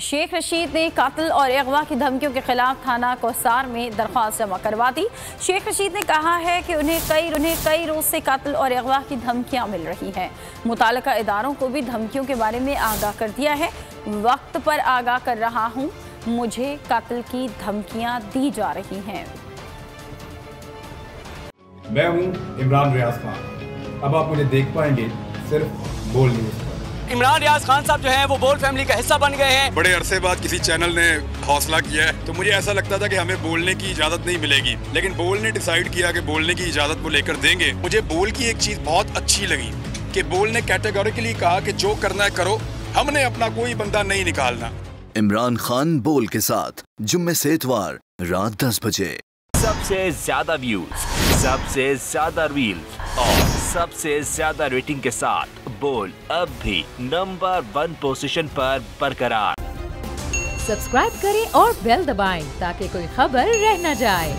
शेख रशीद ने कातिल और अगवा की धमकियों के खिलाफ थाना कोसार में दरख्वास्त जमा करवा दी। शेख रशीद ने कहा है कि उन्हें कई रोज से कातिल और अगवा की धमकियां मिल रही हैं। मुताल्लिका इदारों को भी धमकियों के बारे में आगाह कर दिया है। वक्त पर आगाह कर रहा हूं, मुझे कातिल की धमकियां दी जा रही हैं। मैं हूं इमरान रियाज खान। अब आप मुझे देख पाएंगे सिर्फ बोल न्यूज़ पर। इमरान रियाज खान साहब जो हैं वो बोल फैमिली का हिस्सा बन गए हैं। बड़े अरसे बाद किसी चैनल ने हौसला किया है, तो मुझे ऐसा लगता था कि हमें बोलने की इजाजत नहीं मिलेगी, लेकिन बोल ने डिसाइड किया कि बोलने की इजाजत वो लेकर देंगे। मुझे बोल की एक चीज बहुत अच्छी लगी कि बोल ने कैटेगोरिकली कहा कि जो करना है करो, हमने अपना कोई बंदा नहीं निकालना। इमरान खान बोल के साथ जुम्मे से इतवार रात 10 बजे। सबसे ज्यादा व्यूज, सबसे ज्यादा रील्स और सबसे ज्यादा रेटिंग के साथ बोल अब भी नंबर 1 पोजीशन पर बरकरार। सब्सक्राइब करें और बेल दबाएं ताकि कोई खबर रह न जाए।